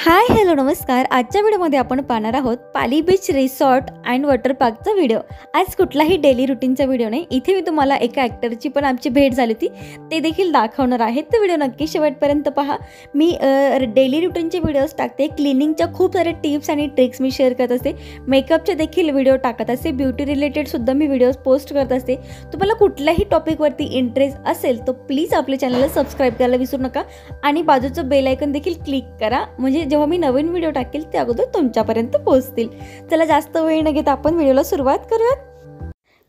Hi hello नमस्कार. आजच्या व्हिडिओमध्ये आपण पाहणार आहोत Pali beach resort and water पार्कचा व्हिडिओ. आज कुठलाही डेली रुटीनचा व्हिडिओ नाही. इथे मी तुम्हाला एका ॲक्टरची पण आमची भेट झाली होती ते देखील दाखवणार आहे. तर व्हिडिओ नक्की शेवटपर्यंत पहा. मी डेली रुटीनचे व्हिडिओज टाकते, क्लिनिंगच्या खूप सारे टिप्स आणि ट्रिक्स मी शेअर करत असते, मेकअपचे देखील व्हिडिओ टाकत असते, ब्युटी रिलेटेडसुद्धा मी व्हिडिओज पोस्ट करत असते. तुम्हाला कुठल्याही टॉपिकवरती इंटरेस्ट असेल तर प्लीज आपल्या चॅनलला सबस्क्राईब करायला विसरू नका आणि बाजूचं बेल आयकन देखील क्लिक करा, म्हणजे जेव्हा मी नवीन व्हिडिओ टाकेल ते अगोदर तुमच्यापर्यंत पोहोचतील. चला जास्त वेळ न घेता आपण व्हिडिओला सुरुवात करूयात.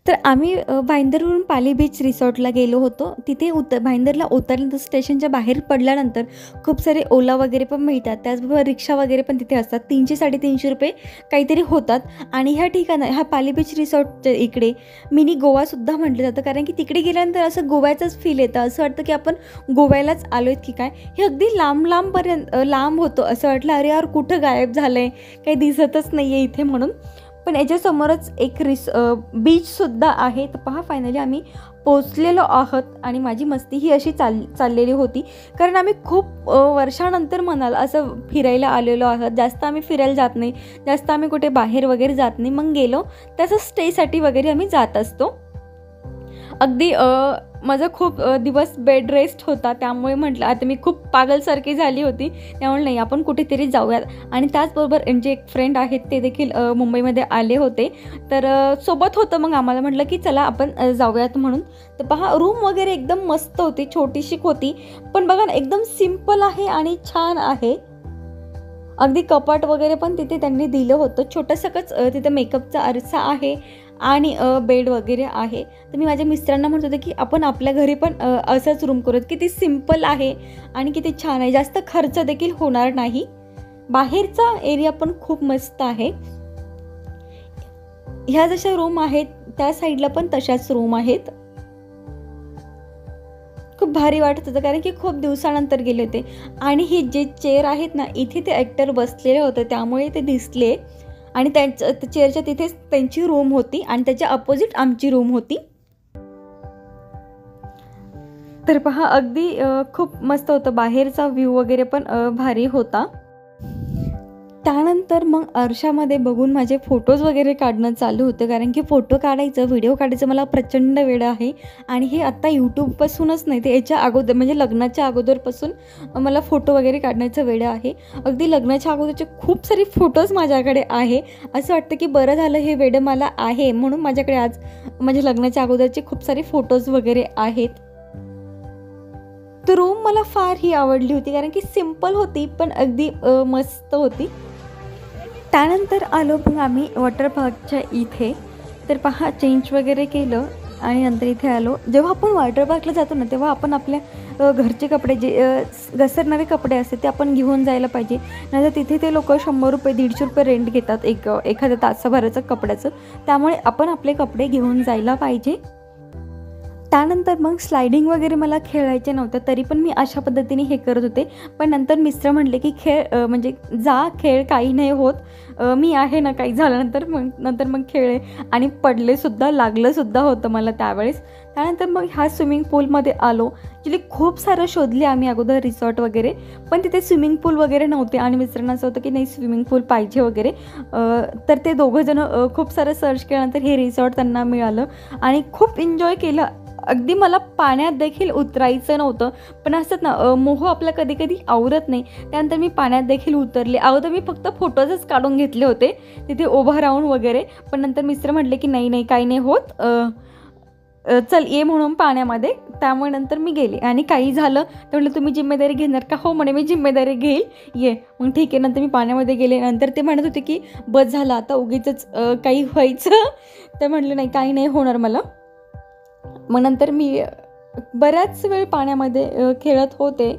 तर आम्ही भाईंदरवरून पाली बीच रिसॉर्टला गेलो होतो. तिथे भाईंदरला उतरल्यानंतर स्टेशनच्या बाहेर पडल्यानंतर खूप सारे ओला वगैरे पण मिळतात, त्याचबरोबर रिक्षा वगैरे पण तिथे असतात. 300-350 रुपये काहीतरी होतात. आणि ह्या ठिकाणी ह्या पाली बीच रिसॉर्टच्या इकडे मिनी गोवासुद्धा म्हटलं जातं, कारण की तिकडे गेल्यानंतर असं गोव्याचंच फील येतं, असं वाटतं की आपण गोव्यालाच आलो आहेत की काय. हे अगदी लांब होतं, असं वाटलं अरे यार कुठं गायब झालं आहे, काही दिसतच नाही आहे इथे म्हणून. पण याच्यासमोरच एक बीचसुद्धा आहे. तर पहा फायनली आम्ही पोचलेलो आहोत आणि माझी मस्ती ही अशी चाललेली होती, कारण आम्ही खूप वर्षानंतर म्हणाल असं फिरायला आलेलो आहोत. जास्त आम्ही फिरायला जात नाही, जास्त आम्ही कुठे बाहेर वगैरे जात नाही. मग गेलो त्याचं स्टेसाठी वगैरे आम्ही जात असतो. अगदी माझा खूप दिवस बेड रेस्ट होता, त्यामुळे म्हटलं आता मी खूप पागलसारखी झाली होती, त्यामुळे नाही आपण कुठेतरी जाऊयात. आणि त्याचबरोबर जे एक फ्रेंड आहेत ते देखील मुंबईमध्ये आले होते, तर सोबत होतं. मग आम्हाला म्हटलं की चला आपण जाऊयात म्हणून. तर पहा रूम वगैरे एकदम मस्त होती, छोटीशी होती, पण बघा ना एकदम सिम्पल आहे आणि छान आहे. अगदी कपाट वगैरे पण तिथे त्यांनी दिलं होतं, छोटंसंच तिथे मेकअपचा आरसा आहे आणि बेड वगैरे आहे. तर मी माझ्या मिस्टरांना म्हणत होते की आपण आपल्या घरी पण असंच रूम करूयात. किती सिम्पल आहे आणि किती छान आहे, जास्त खर्च देखील होणार नाही. बाहेरचा एरिया पण खूप मस्त आहे. ह्या जशा रूम आहेत त्या साईडला पण तशाच रूम आहेत. खूप भारी वाटत होतं, कारण की खूप दिवसानंतर गेले होते. आणि हे जे चेअर आहेत ना इथे ते ॲक्टर बसलेले होते, त्यामुळे ते दिसले. आणि त्यांच्या चेअरच्या तिथेच त्यांची रूम होती आणि त्याच्या अपोजिट आमची रूम होती. तर पहा अगदी खूप मस्त होतं, बाहेरचा व्ह्यू वगैरे पण भारी होता. त्यानंतर मग आरशामध्ये बघून माझे फोटोज वगैरे काढणं चालू होतं, कारण की फोटो काढायचं, व्हिडिओ काढायचं मला प्रचंड वेळ आहे. आणि हे आत्ता यूट्यूबपासूनच नाही, ते याच्या अगोदर म्हणजे लग्नाच्या अगोदरपासून मला फोटो वगैरे काढण्याचं वेळ आहे. अगदी लग्नाच्या अगोदरचे खूप सारे फोटोज माझ्याकडे आहे. असं वाटतं की बरं झालं हे वेळ मला आहे, म्हणून माझ्याकडे आज माझ्या लग्नाच्या अगोदरचे खूप सारे फोटोज वगैरे आहेत. तर रूम मला फार ही आवडली होती, कारण की सिम्पल होती पण अगदी मस्त होती. त्यानंतर आलो मग आम्ही वॉटर पार्कच्या इथे. तर पहा चेंज वगैरे केलं आणि नंतर इथे आलो. जेव्हा आपण वॉटर पार्कला जातो ना तेव्हा आपण आपल्या घरचे कपडे जे घसरणारे कपडे असते ते आपण घेऊन जायला पाहिजे, नाहीतर तिथे ते लोक 100 रुपये 150 रुपये रेंट घेतात एखाद्या तासाभराचं कपड्याचं. त्यामुळे आपण आपले कपडे घेऊन जायला पाहिजे. त्यानंतर मग स्लायडिंग वगैरे मला खेळायचे नव्हतं, तरी पण मी अशा पद्धतीने हे करत होते. पण नंतर मिस्टर म्हटले की खेळ म्हणजे जा खेळ, काही नाही होत, मी आहे ना, काही झाल्यानंतर मग खेळले. आणि पडलेसुद्धा, लागलंसुद्धा होतं मला त्यावेळेस. त्यानंतर मग ह्या स्विमिंग पूलमध्ये आलो. ॲक्च्युली खूप सारं शोधले आम्ही अगोदर रिसॉर्ट वगैरे, पण तिथे स्विमिंग पूल वगैरे नव्हते. आणि मिस्टरांना असं होतं की नाही स्विमिंग पूल पाहिजे वगैरे. तर ते दोघंजणं खूप सारं सर्च केल्यानंतर हे रिसॉर्ट त्यांना मिळालं आणि खूप एन्जॉय केलं. अगदी मला पाण्यात देखील उतरायचं नव्हतं, पण असतात ना मोह आपला कधी कधी आवरत नाही. त्यानंतर मी पाण्यात देखील उतरले. अगोदर मी फक्त फोटोजच काढून घेतले होते तिथे उभं राहून वगैरे, पण नंतर मिस्टर म्हटले की नाही काही नाही होत, चल ये म्हणून पाण्यामध्ये. त्यामुळे नंतर मी गेले. आणि काही झालं तर म्हटलं तुम्ही जिम्मेदारी घेणार का? हो म्हणे मी जिम्मेदारी घेईल, ये. मग ठीक आहे. नंतर मी पाण्यामध्ये गेले. नंतर ते म्हणत होते की बस झालं आता, उगीचंच काही व्हायचं. तर म्हटलं नाही काही नाही होणार मला. मग नंतर मी बऱ्याच वेळ पाण्यामध्ये खेळत होते.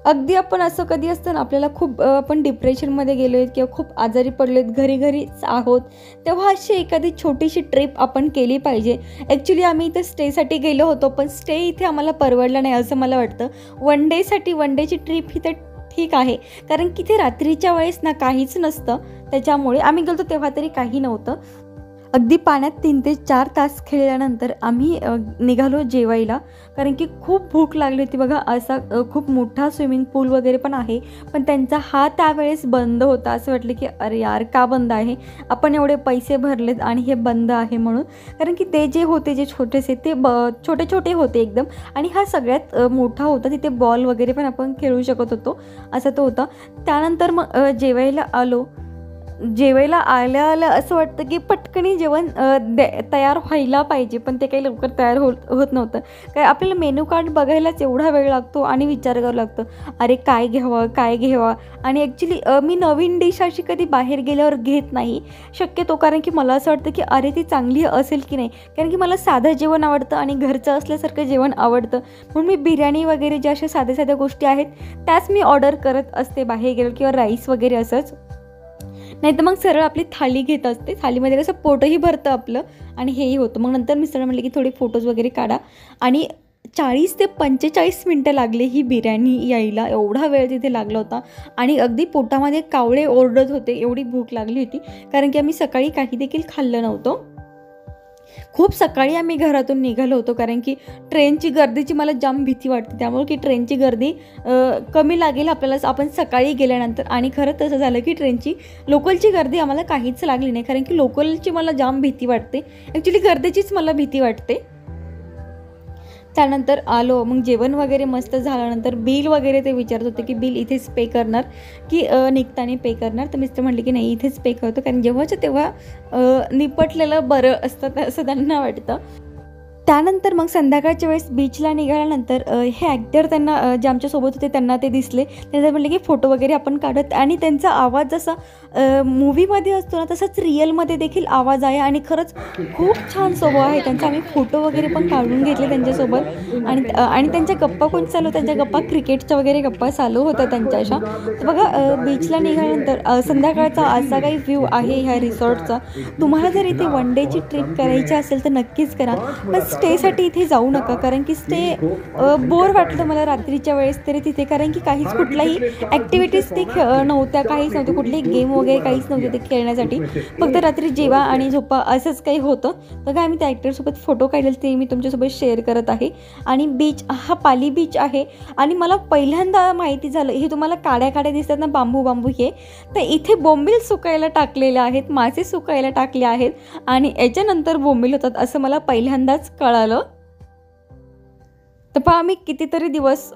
अगदी आपण असं कधी असतं ना आपल्याला खूप आपण डिप्रेशनमध्ये गेलो आहेत किंवा खूप आजारी पडलो आहेत, घरीच आहोत, तेव्हा अशी एखादी छोटीशी ट्रिप आपण केली पाहिजे. ॲक्च्युली आम्ही इथे स्टेसाठी गेलो होतो, पण स्टे इथे आम्हाला परवडलं नाही असं मला वाटतं. वन डेची ट्रिप ही तर ठीक आहे, कारण की इथे रात्रीच्या वेळेस ना काहीच नसतं, त्याच्यामुळे आम्ही गेलो तेव्हा तरी काही नव्हतं. अगदी पाण्यात 3 ते 4 तास खेळल्यानंतर आम्ही निघालो जेवायला, कारण की खूप भूक लागली होती. बघा असा खूप मोठा स्विमिंग पूल वगैरे पण आहे, पण त्यांचा हा त्यावेळेस बंद होता. असं वाटलं की अरे यार का बंद आहे, आपण एवढे पैसे भरलेत आणि हे बंद आहे म्हणून. कारण की ते जे होते जे छोटेसे ते छोटे छोटे होते एकदम, आणि हा सगळ्यात मोठा होता. तिथे बॉल वगैरे पण आपण खेळू शकत होतो, असा तो होता. त्यानंतर मग जेवायला आलो. जेवायला आल्या आल्या असं वाटतं की पटकनी जेवण तयार व्हायला पाहिजे, पण ते काही लवकर तयार होत नव्हतं. काय आपल्याला मेनू कार्ड बघायलाच एवढा वेळ लागतो आणि विचार करावं लागतं, अरे काय घ्यावं काय घ्यावं. आणि ॲक्च्युली मी नवीन डिश अशी कधी बाहेर गेल्यावर घेत नाही शक्यतो, कारण की मला असं वाटतं की अरे ती चांगली असेल की नाही. कारण की मला साधं जेवण आवडतं आणि घरचं असल्यासारखं जेवण आवडतं, म्हणून मी बिर्याणी वगैरे ज्या अशा साध्या साध्या गोष्टी आहेत त्याच मी ऑर्डर करत असते बाहेर गेलो, किंवा राईस वगैरे असंच. नाही तर मग सरळ आपली थाली घेत असते. थालीमध्ये कसं पोटही भरतं आपलं आणि हेही होतं. मग नंतर मिस्टर म्हटले की थोडे फोटोज वगैरे काढा, आणि 40 ते 45 मिनटं लागले ही बिर्याणी यायला. एवढा वेळ तिथे लागला होता आणि अगदी पोटामध्ये कावळे ओरडत होते, एवढी भूक लागली होती. कारण की आम्ही सकाळी काही देखील खाल्लं नव्हतं. खूप सकाळी आम्ही घरातून निघालो होतो, कारण की ट्रेनची गर्दीची मला जाम भीती वाटते, त्यामुळे की ट्रेनची गर्दी कमी लागेल आपल्याला आपण सकाळी गेल्यानंतर. आणि खरं तसं झालं की लोकलची गर्दी आम्हाला काहीच लागली नाही, कारण की लोकलची मला जाम भीती वाटते. ॲक्च्युली गर्दीचीच मला भीती वाटते. त्यानंतर आलो, मग जेवण वगैरे मस्त झाल्यानंतर बिल वगैरे ते विचारत होते की बिल इथेच पे करणार की निघताना पे करणार. तर मिस्टर म्हटले की नाही इथेच पे करतो, कारण जेव्हाच्या तेव्हा निपटलेलं बरं असतं असं त्यांना वाटतं. त्यानंतर मग संध्याकाळच्या वेळेस बीचला निघाल्यानंतर हे ॲक्टर त्यांना जे आमच्यासोबत होते त्यांना ते दिसले. त्यांना म्हटले की फोटो वगैरे आपण काढत, आणि त्यांचा आवाज जसा मूवीमध्ये असतो ना तसाच रिअलमध्ये देखील आवाज आहे, आणि खरंच खूप छान स्वभाव आहे त्यांचा. आम्ही फोटो वगैरे पण काढून घेतले त्यांच्यासोबत. आणि त्यांच्या गप्पा कोण चालू, त्यांच्या गप्पा क्रिकेटच्या वगैरे गप्पा चालू होत्या त्यांच्या अशा. तर बघा बीचला निघाल्यानंतर संध्याकाळचा असा काही व्ह्यू आहे ह्या रिसॉर्टचा. तुम्हाला जर इथे वन डेची ट्रिप करायची असेल तर नक्कीच करा, पण स्टेसाठी इथे जाऊ नका, कारण की स्टे बोर वाटलं मला रात्रीच्या वेळेस तरी तिथे, कारण की काहीच कुठलाही ॲक्टिव्हिटीज ते नव्हत्या, काहीच नव्हते, कुठलेही गेम वगैरे काहीच नव्हते ते खेळण्यासाठी. फक्त रात्री जेवा आणि झोपा असंच काही होतं. तर काय मी त्या ॲक्टरसोबत फोटो काढलेले ते मी तुमच्यासोबत शेअर करत आहे. आणि बीच हा पाली बीच आहे, आणि मला पहिल्यांदा माहिती झालं, हे तुम्हाला काड्या दिसतात ना बांबू हे, तर इथे बोंबील सुकायला टाकलेले आहेत, मासे सुकायला टाकले आहेत, आणि याच्यानंतर बोंबील होतात असं मला पहिल्यांदाच कळालं. तर पहा मी कितीतरी दिवस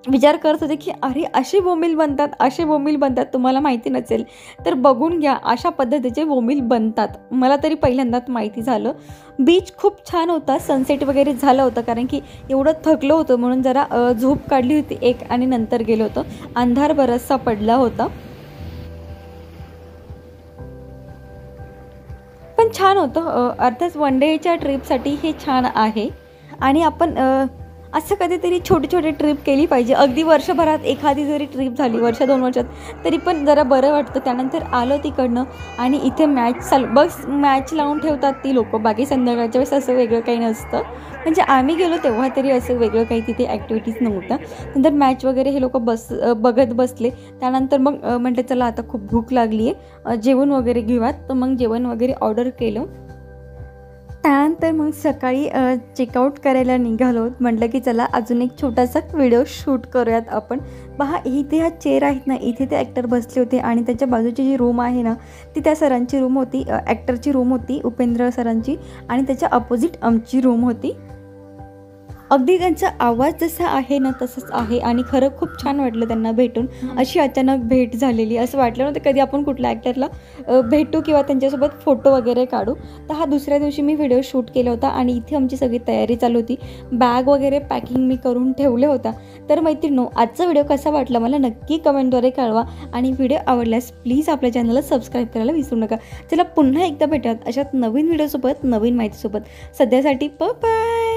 विचार करत होते की अरे असे बोंबील बनतात. तुम्हाला माहिती नसेल तर बघून घ्या, अशा पद्धतीचे बोंबील बनतात. मला तरी पहिल्यांदाच माहिती झालं. बीच खूप छान होता, सनसेट वगैरे झालं होतं, कारण की एवढं थकलो होतं म्हणून जरा झोप काढली होती एक, आणि नंतर गेलो होतो. अंधार बराचसा पडला होता, पण छान होतं. अर्थात वन डेच्या ट्रिपसाठी हे छान आहे. आणि आपण असं कधीतरी छोटी छोटी ट्रिप केली पाहिजे. अगदी वर्षभरात एखादी जरी ट्रिप झाली, वर्ष 2 वर्षात, तरी पण जरा बरं वाटतं. त्यानंतर आलो तिकडनं, आणि इथे मॅच लावून ठेवतात ती लोकं. बाकी संध्याकाळच्या वेळेस असं वेगळं काही नसतं, म्हणजे आम्ही गेलो तेव्हा तरी असं वेगळं काही तिथे ॲक्टिव्हिटीज नव्हतं. नंतर मॅच वगैरे हे लोक बघत बसले. त्यानंतर मग म्हटलं चला आता खूप भूक लागली आहे, जेवण वगैरे घेऊयात. तर मग जेवण वगैरे ऑर्डर केलं. त्यानंतर मग सकाळी चेकआउट करायला निघालो. म्हटलं की चला अजून एक छोटासा व्हिडिओ शूट करूयात आपण. पहा इथे ह्या चेअर आहेत ना, इथे ते ॲक्टर बसले होते, आणि त्याच्या बाजूची जी रूम आहे ना ती त्या सरांची रूम होती, ॲक्टरची रूम होती, उपेंद्र सरांची, आणि त्याच्या अपोजिट आमची रूम होती. अगदी त्यांचा आवाज जसा आहे ना तसंच आहे, आणि खरं खूप छान वाटलं त्यांना भेटून. अशी अचानक भेट झालेली, असं वाटलं नव्हतं कधी आपण कुठल्या ॲक्टरला भेटू किंवा त्यांच्यासोबत फोटो वगैरे काढू. तर हा दुसऱ्या दिवशी मी व्हिडिओ शूट केला होता, आणि इथे आमची सगळी तयारी चालू होती. बॅग वगैरे पॅकिंग मी करून ठेवले होता. तर मैत्रिणींनो, आजचा व्हिडिओ कसा वाटला मला नक्की कमेंटद्वारे कळवा, आणि व्हिडिओ आवडल्यास प्लीज आपल्या चॅनलला सबस्क्राईब करायला विसरू नका. चला पुन्हा एकदा भेटूयात अशात नवीन व्हिडिओसोबत, नवीन माहितीसोबत. सध्यासाठी बाय.